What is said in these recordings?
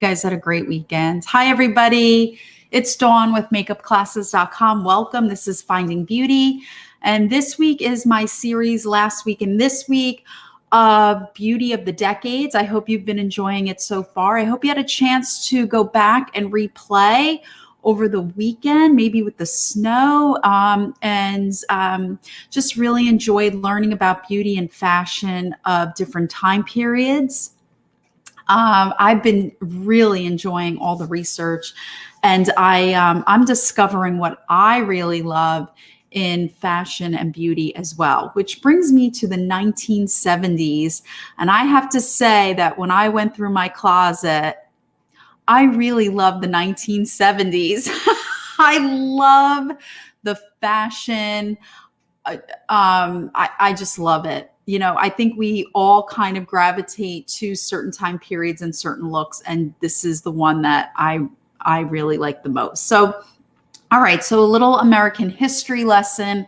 You guys had a great weekend. Hi, everybody. It's Dawn with MakeupClasses.com. Welcome. This is Finding Beauty. And this week is my series last week and this week of Beauty of the Decades. I hope you've been enjoying it so far. I hope you had a chance to go back and replay over the weekend, maybe with the snow, and just really enjoyed learning about beauty and fashion of different time periods. I've been really enjoying all the research, and I'm discovering what I really love in fashion and beauty as well, which brings me to the 1970s. And I have to say that when I went through my closet, I really love the 1970s. I love the fashion. I just love it. You know, I think we all kind of gravitate to certain time periods and certain looks, and this is the one that I really like the most. So, all right, so a little American history lesson.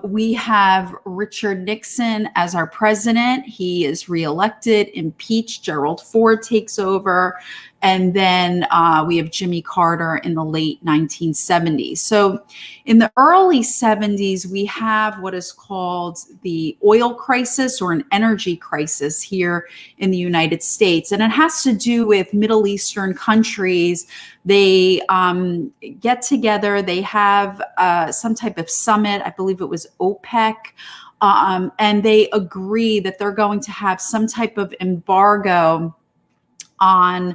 We have Richard Nixon as our president. He is reelected, impeached. Gerald Ford takes over. And then we have Jimmy Carter in the late 1970s. So in the early 70s, we have what is called the oil crisis or an energy crisis here in the United States. And it has to do with Middle Eastern countries. They get together, they have some type of summit, I believe it was OPEC, and they agree that they're going to have some type of embargo on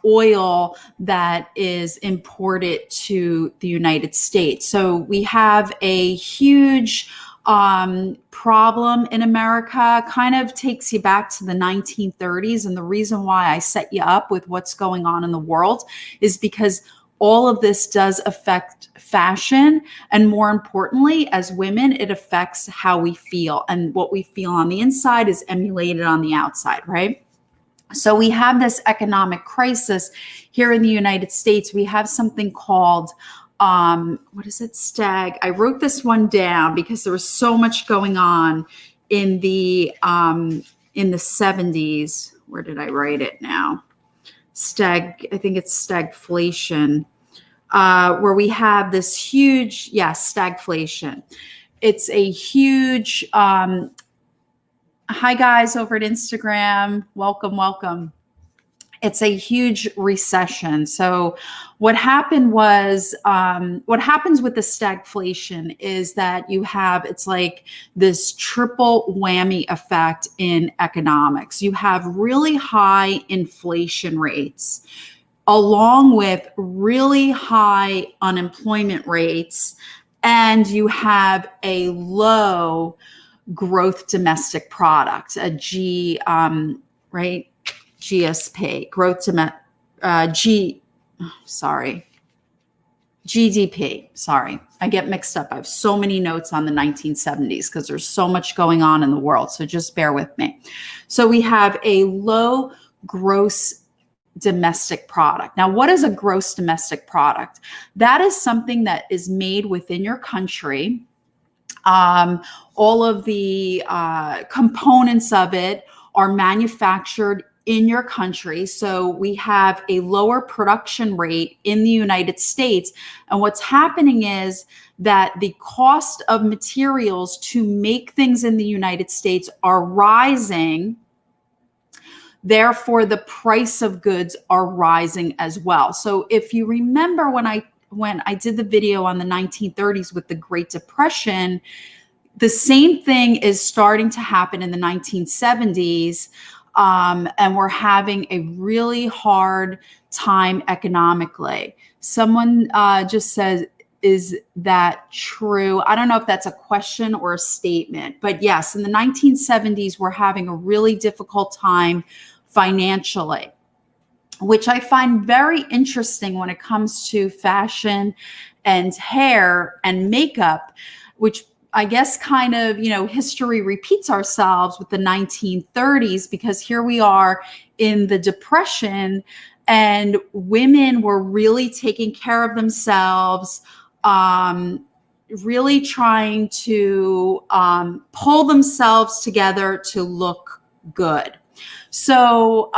oil that is imported to the United States. So we have a huge problem in America, kind of takes you back to the 1930s. And the reason why I set you up with what's going on in the world is because all of this does affect fashion. And more importantly, as women, it affects how we feel. And what we feel on the inside is emulated on the outside, right? So we have this economic crisis here in the United States. We have something called, what is it, stag? I wrote this one down because there was so much going on in the 70s. Where did I write it now? I think it's stagflation, where we have this huge, stagflation. It's a huge, hi guys over at Instagram. Welcome. It's a huge recession. So what happened was, what happens with the stagflation is that you have, it's like this triple whammy effect in economics. You have really high inflation rates along with really high unemployment rates, and you have a low growth domestic product, a GSP, GDP. Sorry, I get mixed up. I have so many notes on the 1970s because there's so much going on in the world. So just bear with me. So we have a low gross domestic product. Now, what is a gross domestic product? That is something that is made within your country. All of the components of it are manufactured in your country. So we have a lower production rate in the United States. And what's happening is that the cost of materials to make things in the United States are rising. Therefore, the price of goods are rising as well. So if you remember when I did the video on the 1930s with the Great Depression, the same thing is starting to happen in the 1970s. And we're having a really hard time economically. Someone just says, is that true? I don't know if that's a question or a statement, but yes, in the 1970s, we're having a really difficult time financially, which I find very interesting when it comes to fashion and hair and makeup, which I guess kind of, history repeats ourselves with the 1930s, because here we are in the Depression and women were really taking care of themselves, really trying to pull themselves together to look good. So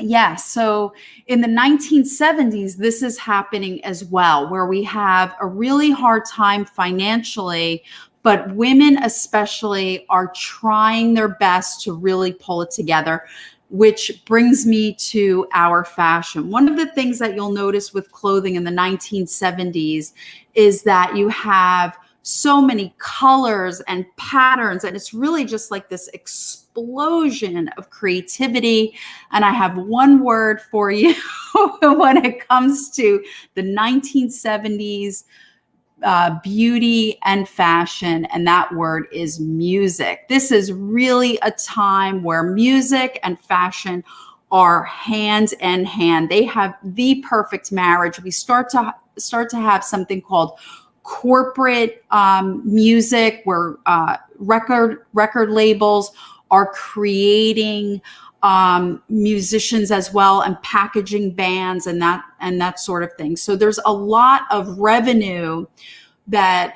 Yeah, so in the 1970s, this is happening as well, where we have a really hard time financially, but women especially are trying their best to really pull it together, which brings me to our fashion. One of the things that you'll notice with clothing in the 1970s is that you have so many colors and patterns, and it's really just like this explosion of creativity. And I have one word for you when it comes to the 1970s beauty and fashion, and that word is music. This is really a time where music and fashion are hand in hand. They have the perfect marriage. We start to have something called corporate music, where record labels are creating musicians as well, and packaging bands and that sort of thing. So there's a lot of revenue that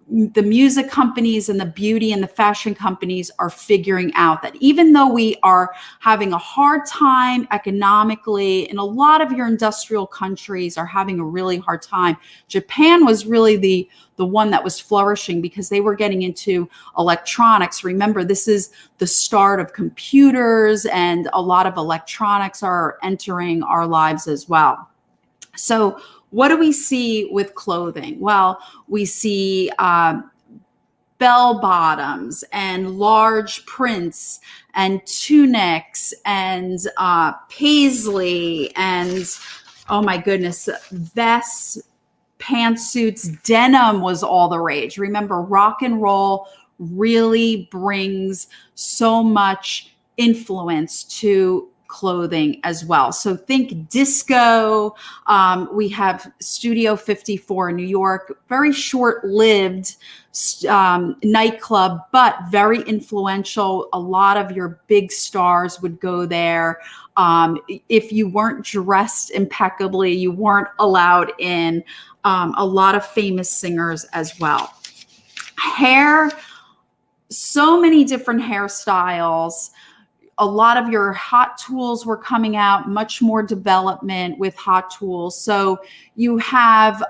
the music companies and the beauty and the fashion companies are figuring out, that even though we are having a hard time economically, and a lot of your industrial countries are having a really hard time, Japan was really the one that was flourishing because they were getting into electronics. Remember, this is the start of computers, and a lot of electronics are entering our lives as well. So what do we see with clothing? Well, we see bell bottoms and large prints and tunics and paisley and, oh my goodness, vests, pantsuits. Denim was all the rage. Remember, rock and roll really brings so much influence to clothing as well. So think disco. We have Studio 54 in New York, very short-lived nightclub, but very influential. A lot of your big stars would go there. If you weren't dressed impeccably, you weren't allowed in. A lot of famous singers as well. Hair, so many different hairstyles. A lot of your hot tools were coming out, much more development with hot tools. So you have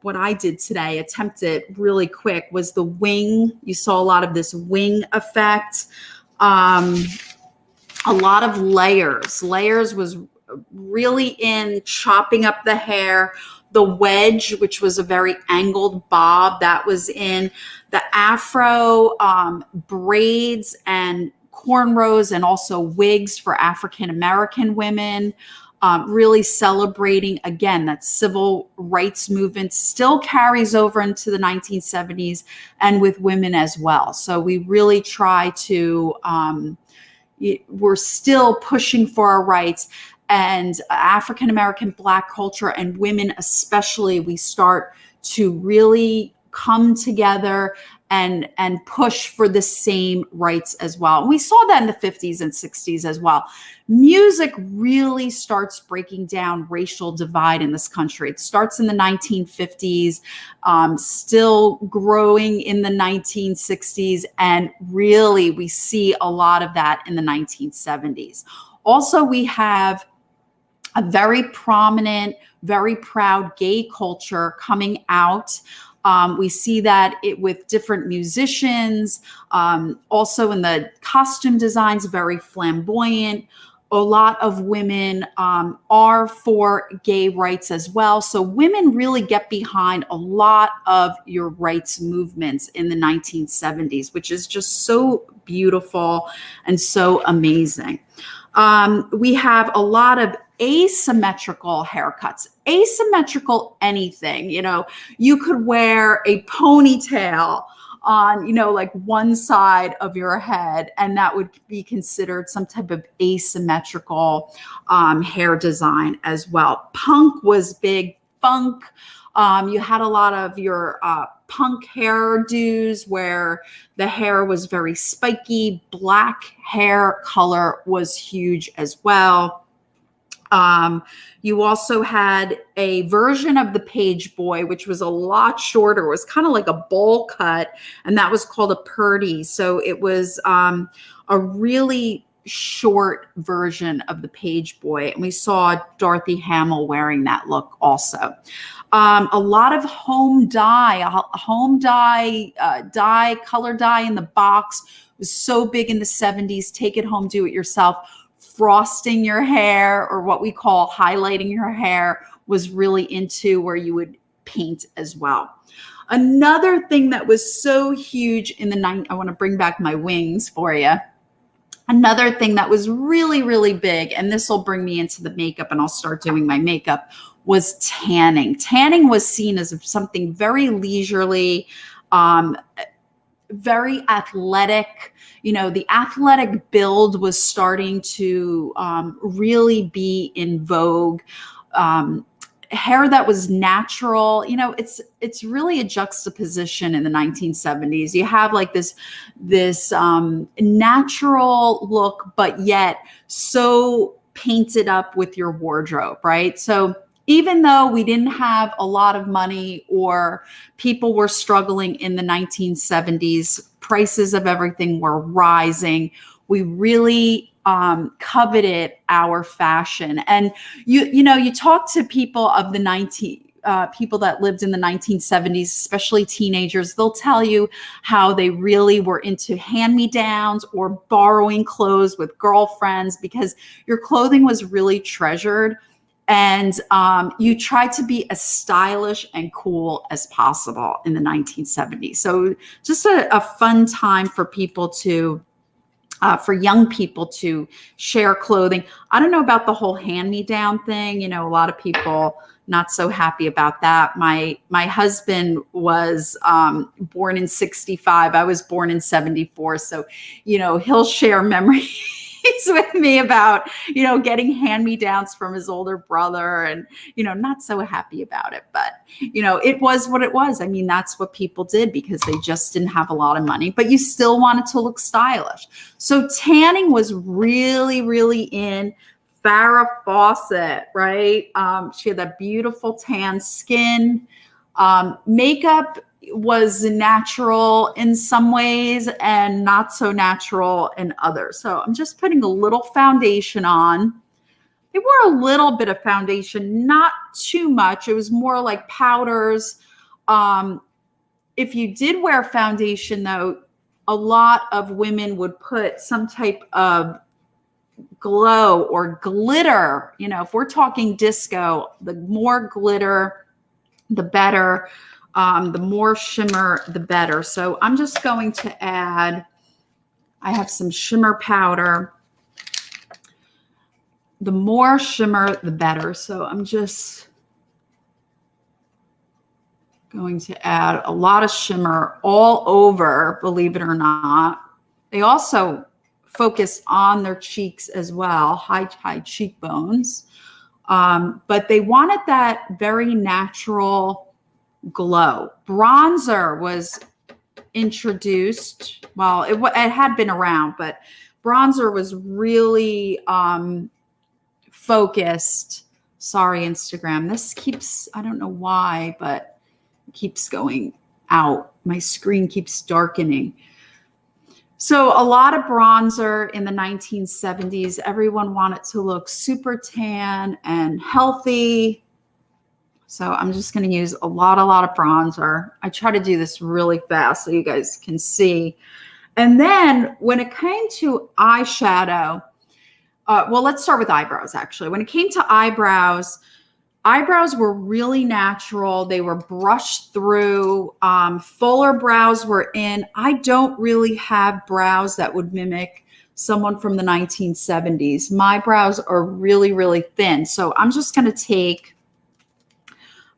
what I did today, attempted really quick, was the wing. You saw a lot of this wing effect. A lot of layers. Layers was really in chopping up the hair. The wedge, which was a very angled bob, that was in. The afro, braids and cornrows, and also wigs for African American women, really celebrating, again, that civil rights movement still carries over into the 1970s and with women as well. So we really try to, we're still pushing for our rights. And African American, Black culture, and women especially, we start to really come together and push for the same rights as well. And we saw that in the 50s and 60s as well. Music really starts breaking down racial divide in this country. It starts in the 1950s, still growing in the 1960s, and really we see a lot of that in the 1970s. Also, we have a very prominent, very proud gay culture coming out. We see that with different musicians, also in the costume designs, very flamboyant. A lot of women are for gay rights as well. So women really get behind a lot of your rights movements in the 1970s, which is just so beautiful and so amazing. We have a lot of asymmetrical haircuts, asymmetrical anything. You could wear a ponytail on, like one side of your head, and that would be considered some type of asymmetrical hair design as well. Punk was big. Funk. You had a lot of your punk hairdos where the hair was very spiky. Black hair color was huge as well. You also had a version of the page boy, which was a lot shorter. It was kind of like a bowl cut, and that was called a purdy. So it was a really short version of the page boy. And we saw Dorothy Hamill wearing that look also. A lot of home dye, color dye in the box was so big in the 70s. Take it home, do it yourself. Frosting your hair, or what we call highlighting your hair, was really into, where you would paint as well. Another thing that was so huge in the I want to bring back my wings for you. Another thing that was really, really big, and this will bring me into the makeup and I'll start doing my makeup, was tanning. Tanning was seen as something very leisurely, very athletic. You know, the athletic build was starting to really be in vogue. Hair that was natural, you know, it's really a juxtaposition in the 1970s. You have like this natural look, but yet so painted up with your wardrobe, right? So even though we didn't have a lot of money, or people were struggling in the 1970s, prices of everything were rising, we really coveted our fashion. And you talk to people of the people that lived in the 1970s, especially teenagers, they'll tell you how they really were into hand-me-downs or borrowing clothes with girlfriends, because your clothing was really treasured. And you tried to be as stylish and cool as possible in the 1970s. So just a fun time for people to for young people to share clothing. I don't know about the whole hand-me-down thing. You know, a lot of people not so happy about that. My husband was born in 65. I was born in 74. So, you know, he'll share memories with me about, you know, getting hand-me-downs from his older brother, and, you know, not so happy about it. But, you know, it was what it was. I mean, that's what people did because they just didn't have a lot of money, but you still wanted to look stylish. So tanning was really, really in. Farrah Fawcett, right? She had that beautiful tan skin. Makeup was natural in some ways and not so natural in others. So I'm just putting a little foundation on. They wore a little bit of foundation, not too much. It was more like powders. If you did wear foundation, though, a lot of women would put some type of glow or glitter. You know, if we're talking disco, the more glitter, the better. The more shimmer, the better. So I'm just going to add, I have some shimmer powder. The more shimmer, the better. So I'm just going to add a lot of shimmer all over, believe it or not. They also focus on their cheeks as well, high cheekbones. But they wanted that very natural glow. Bronzer was introduced. Well, it had been around, but bronzer was really focused. Sorry, Instagram. This keeps, I don't know why, but it keeps going out. My screen keeps darkening. So a lot of bronzer in the 1970s. Everyone wanted to look super tan and healthy. So I'm just going to use a lot of bronzer. I try to do this really fast so you guys can see. And then when it came to eyeshadow, well, let's start with eyebrows, actually. When it came to eyebrows were really natural. They were brushed through. Fuller brows were in. I don't really have brows that would mimic someone from the 1970s. My brows are really, really thin. So I'm just going to take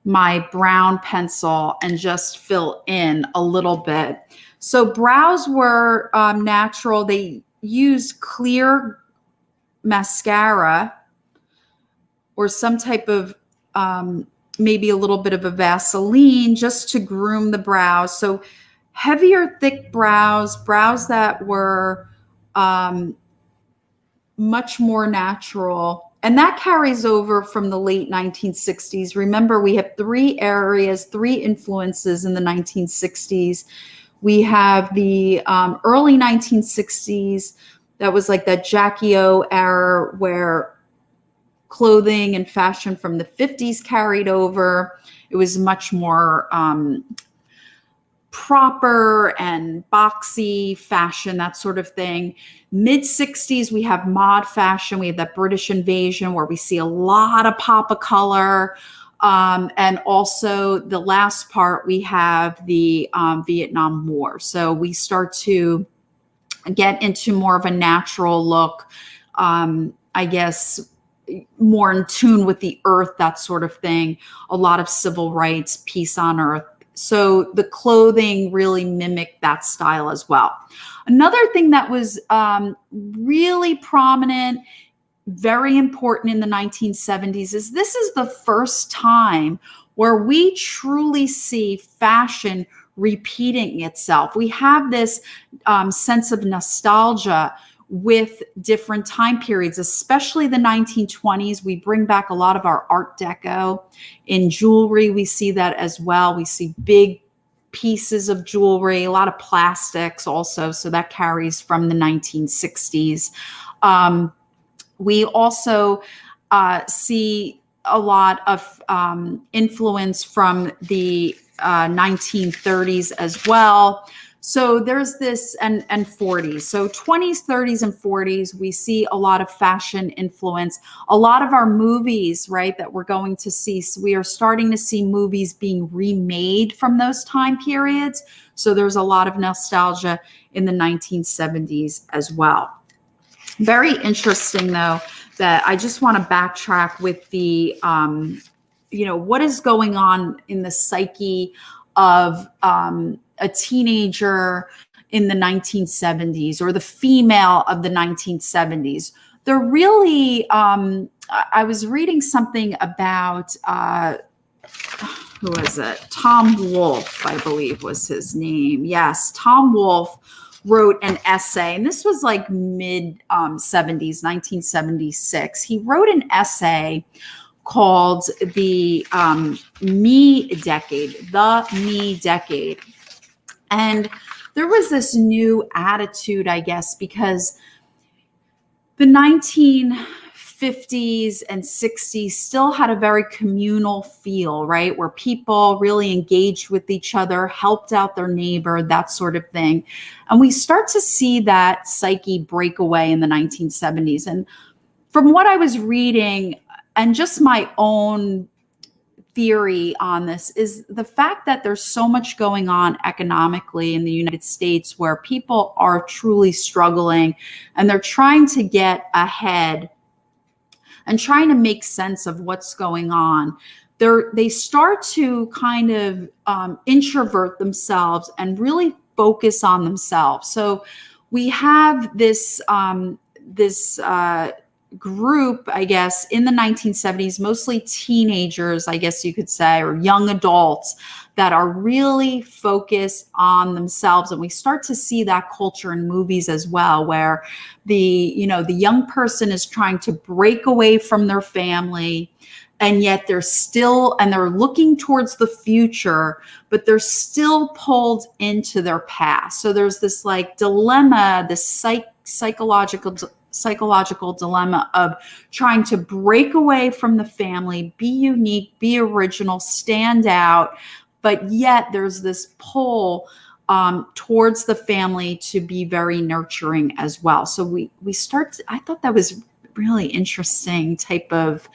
my brown pencil and just fill in a little bit. So brows were natural. They used clear mascara or some type of maybe a little bit of a Vaseline just to groom the brows. So heavier, thick brows that were much more natural. And that carries over from the late 1960s. Remember, we have three influences in the 1960s. We have the early 1960s that was like that Jackie O era where clothing and fashion from the 50s carried over. It was much more proper and boxy fashion, that sort of thing. Mid 60s, we have mod fashion. We have that British invasion where we see a lot of pop of color. And also the last part, we have the Vietnam War. So we start to get into more of a natural look, I guess, more in tune with the earth, that sort of thing. A lot of civil rights, peace on earth. So the clothing really mimicked that style as well. Another thing that was really prominent, very important in the 1970s is this is the first time where we truly see fashion repeating itself. We have this sense of nostalgia with different time periods, especially the 1920s. We bring back a lot of our Art Deco. In jewelry, we see that as well. We see big pieces of jewelry, a lot of plastics also. So that carries from the 1960s. We also see a lot of influence from the 1930s as well. So there's this, and 40s. So 20s, 30s, and 40s, we see a lot of fashion influence. A lot of our movies, right, that we're going to see, so we are starting to see movies being remade from those time periods. So there's a lot of nostalgia in the 1970s as well. Very interesting, though, that I just want to backtrack with the, what is going on in the psyche of a teenager in the 1970s or the female of the 1970s. They're really, I was reading something about, who was it? Tom Wolfe, I believe was his name. Yes, Tom Wolfe wrote an essay, and this was like mid 70s, 1976. He wrote an essay called the Me Decade, the Me Decade. And there was this new attitude, I guess, because the 1950s and 60s still had a very communal feel, right? Where people really engaged with each other, helped out their neighbor, that sort of thing. And we start to see that psyche break away in the 1970s. And from what I was reading, and just my own theory on this, is the fact that there's so much going on economically in the United States where people are truly struggling and they're trying to get ahead and trying to make sense of what's going on. They start to kind of introvert themselves and really focus on themselves. So we have this group, I guess, in the 1970s, mostly teenagers, I guess you could say, or young adults that are really focused on themselves. And we start to see that culture in movies as well, where the young person is trying to break away from their family, and yet they're looking towards the future, but they're still pulled into their past. So there's this like dilemma, this psychological dilemma of trying to break away from the family, be unique, be original, stand out, but yet there's this pull towards the family to be very nurturing as well. So I thought that was really interesting type of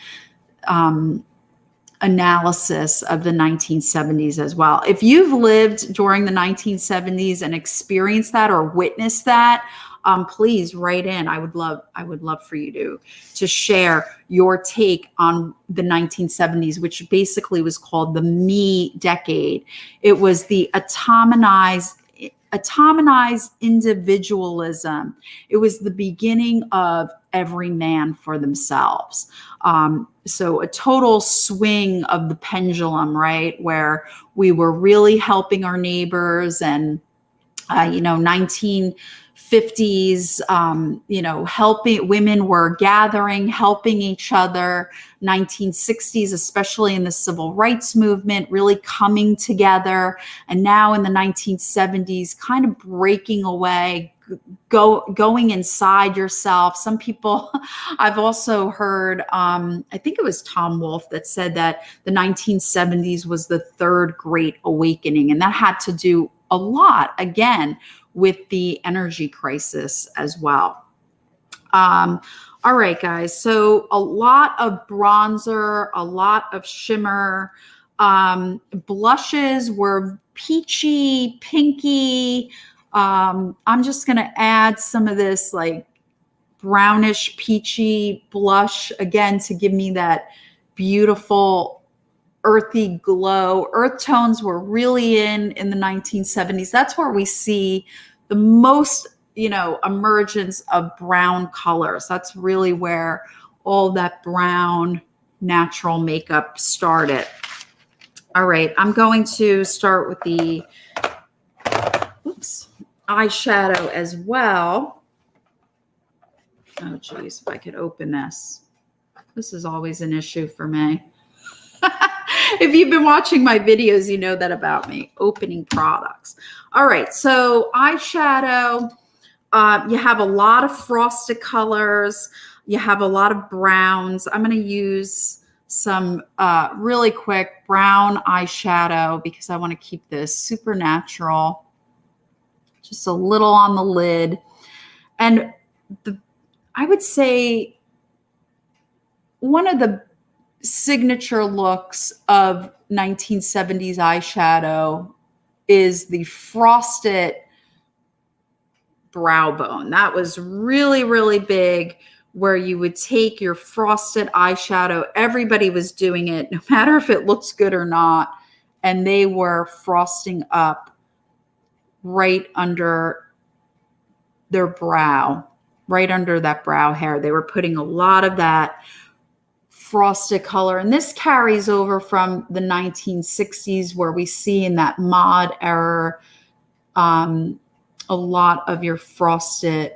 analysis of the 1970s as well. If you've lived during the 1970s and experienced that or witnessed that, please write in. I would love for you to share your take on the 1970s, which basically was called the Me Decade. It was the atomized individualism. It was the beginning of every man for themselves. So a total swing of the pendulum, right? Where we were really helping our neighbors and 1950s, helping women were gathering, helping each other. 1960s, especially in the civil rights movement, really coming together. And now in the 1970s, kind of breaking away, going inside yourself. Some people, I've also heard, I think it was Tom Wolfe that said that the 1970s was the third great awakening. And that had to do a lot, again, with the energy crisis as well. All right, guys. So a lot of bronzer, a lot of shimmer. Blushes were peachy, pinky. I'm just going to add some of this like brownish, peachy blush again to give me that beautiful earthy glow. Earth tones were really in the 1970s. That's where we see the most, emergence of brown colors. That's really where all that brown natural makeup started. All right, I'm going to start with the eyeshadow as well. Oh, geez, if I could open this. This is always an issue for me. If you've been watching my videos, you know that about me, opening products. All right, so eyeshadow, you have a lot of frosted colors. You have a lot of browns. I'm going to use some really quick brown eyeshadow because I want to keep this super natural. Just a little on the lid. And I would say one of the signature looks of 1970s eyeshadow is the frosted brow bone. That was really, really big, where you would take your frosted eyeshadow. Everybody was doing it, no matter if it looks good or not. And they were frosting up right under their brow, right under that brow hair. They were putting a lot of that frosted color. And this carries over from the 1960s, where we see in that mod era a lot of your frosted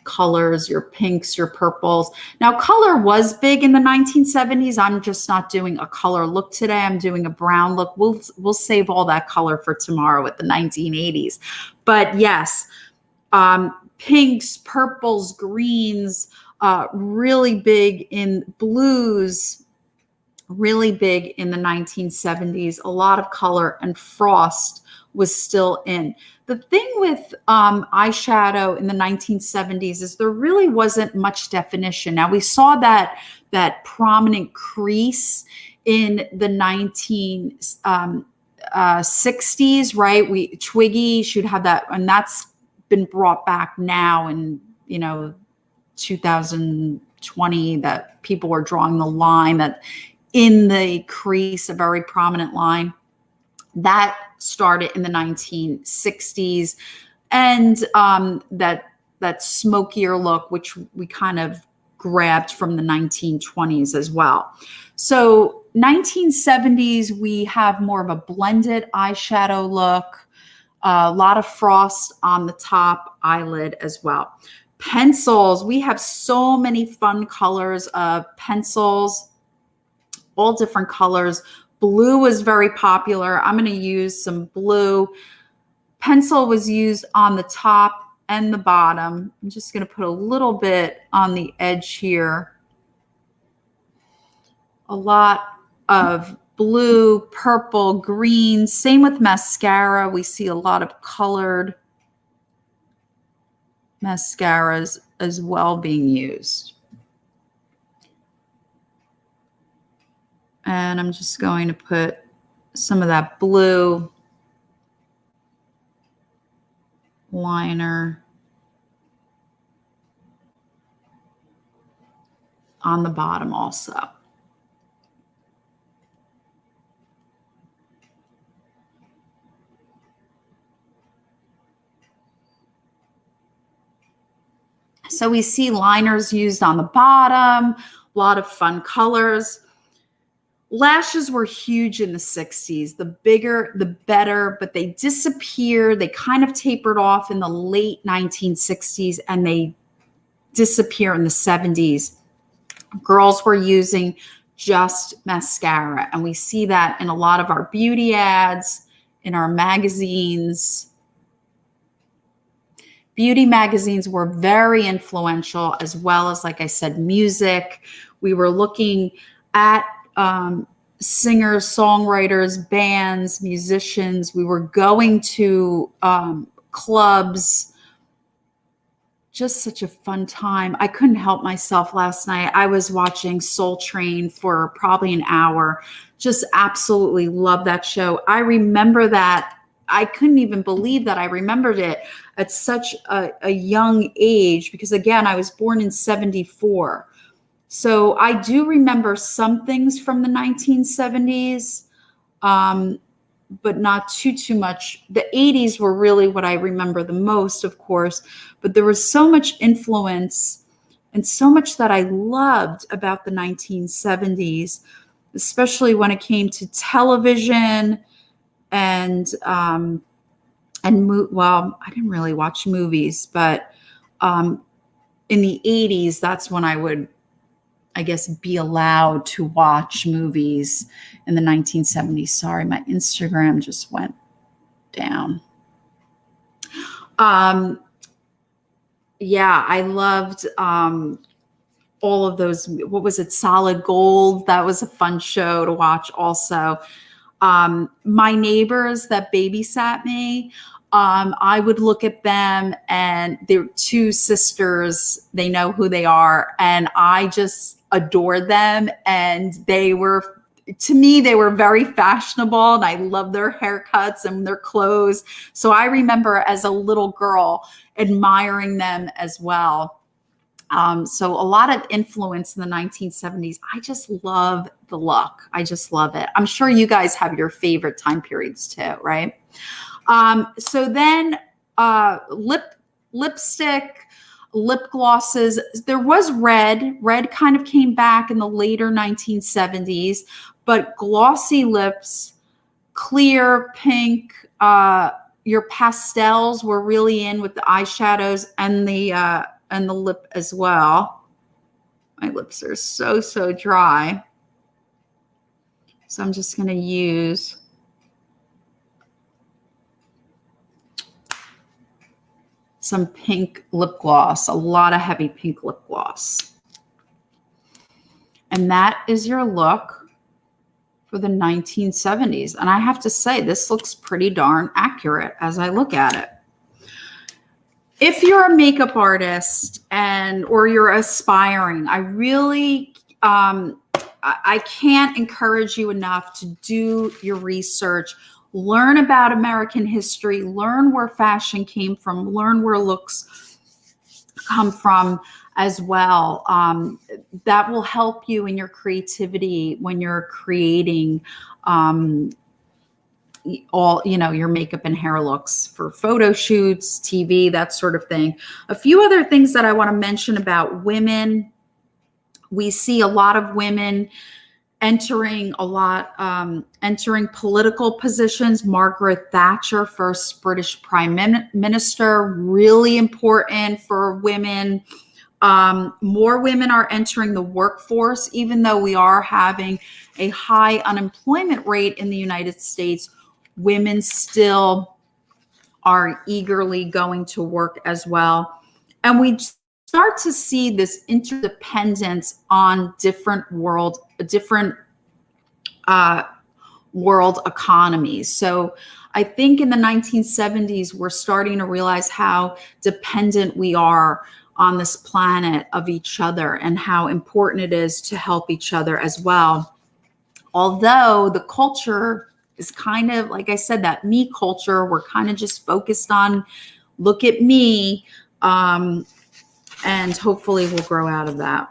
colors, your pinks, your purples. Now, color was big in the 1970s. I'm just not doing a color look today. I'm doing a brown look. We'll save all that color for tomorrow with the 1980s. But yes, pinks, purples, greens, really big in blues, really big in the 1970s. A lot of color, and frost was still in. The thing with eyeshadow in the 1970s is there really wasn't much definition. Now, we saw that prominent crease in the 1960s, right? Twiggy should have that, and that's been brought back now in 2020, that people are drawing the line that in the crease, a very prominent line. That started in the 1960s, and that smokier look, which we kind of grabbed from the 1920s as well. So 1970s, we have more of a blended eyeshadow look, a lot of frost on the top eyelid as well. Pencils, we have so many fun colors of pencils, all different colors. Blue was very popular. I'm going to use some blue. Pencil was used on the top and the bottom. I'm just going to put a little bit on the edge here. A lot of blue, purple, green. Same with mascara. We see a lot of colored mascaras as well being used. And I'm just going to put some of that blue liner on the bottom also. So we see liners used on the bottom, a lot of fun colors. Lashes were huge in the 60s. The bigger, the better, but they disappeared. They kind of tapered off in the late 1960s and they disappear in the 70s. Girls were using just mascara. And we see that in a lot of our beauty ads, in our magazines. Beauty magazines were very influential, as well as, like I said, music. We were looking at singers, songwriters, bands, musicians. We were going to clubs. Just such a fun time. I couldn't help myself last night. I was watching Soul Train for probably an hour. Just absolutely love that show. I remember that. I couldn't even believe that I remembered it at such a young age, because again, I was born in 74. So I do remember some things from the 1970s, but not too much. The 80s were really what I remember the most, of course, but there was so much influence and so much that I loved about the 1970s, especially when it came to television and well, I didn't really watch movies, but in the 80s, that's when I would, I guess, be allowed to watch movies in the 1970s. Sorry, my Instagram just went down. Yeah, I loved all of those. What was it? Solid Gold. That was a fun show to watch also. My neighbors that babysat me, I would look at them, and they're two sisters. They know who they are. And I just adored them. And they were, to me, they were very fashionable, and I loved their haircuts and their clothes. So I remember as a little girl admiring them as well. So a lot of influence in the 1970s. I just love the look. I just love it. I'm sure you guys have your favorite time periods too, right? So then lipstick, lip glosses. There was red. Red kind of came back in the later 1970s, but glossy lips, clear, pink, your pastels were really in with the eyeshadows and the lip as well. My lips are so dry. So I'm just going to use some pink lip gloss, a lot of heavy pink lip gloss. And that is your look for the 1970s. And I have to say, this looks pretty darn accurate as I look at it. If you're a makeup artist or you're aspiring, I really, I can't encourage you enough to do your research, learn about American history, learn where fashion came from, learn where looks come from as well. That will help you in your creativity when you're creating your makeup and hair looks for photo shoots, TV, that sort of thing. A few other things that I want to mention about women. We see a lot of women entering political positions. Margaret Thatcher, first British Prime Minister, really important for women. More women are entering the workforce, even though we are having a high unemployment rate in the United States. Women still are eagerly going to work as well. And we start to see this interdependence on different world economies. So I think in the 1970s, we're starting to realize how dependent we are on this planet of each other and how important it is to help each other as well. Although the culture is kind of, like I said, that me culture, we're kind of just focused on look at me, and hopefully we'll grow out of that.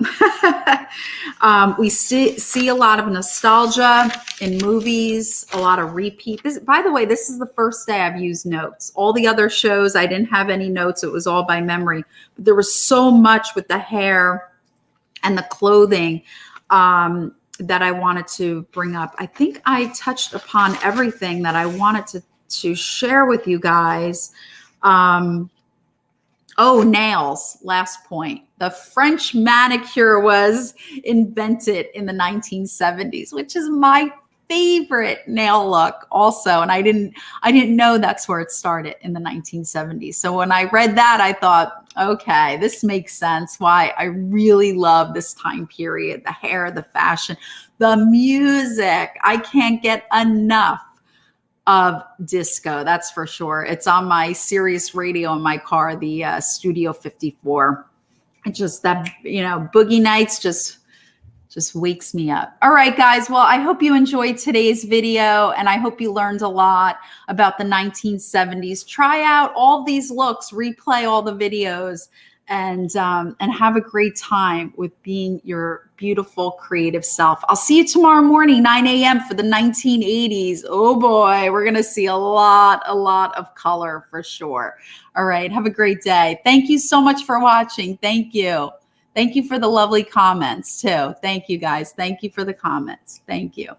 We see a lot of nostalgia in movies, a lot of repeat. By the way, this is the first day I've used notes. All the other shows, I didn't have any notes. It was all by memory. But there was so much with the hair and the clothing that I wanted to bring up. I think I touched upon everything that I wanted to share with you guys. Oh, nails. Last point. The French manicure was invented in the 1970s, which is my favorite nail look also. And I didn't know that's where it started in the 1970s. So when I read that, I thought, okay, this makes sense why I really love this time period, the hair, the fashion, the music. I can't get enough of disco, that's for sure. It's on my Sirius radio in my car, the Studio 54. It just, that, Boogie Nights just wakes me up. All right, guys. Well, I hope you enjoyed today's video, and I hope you learned a lot about the 1970s. Try out all these looks, replay all the videos, and have a great time with being your beautiful, creative self. I'll see you tomorrow morning, 9 a.m. for the 1980s. Oh boy, we're going to see a lot of color for sure. All right. Have a great day. Thank you so much for watching. Thank you. Thank you for the lovely comments too. Thank you, guys. Thank you for the comments. Thank you.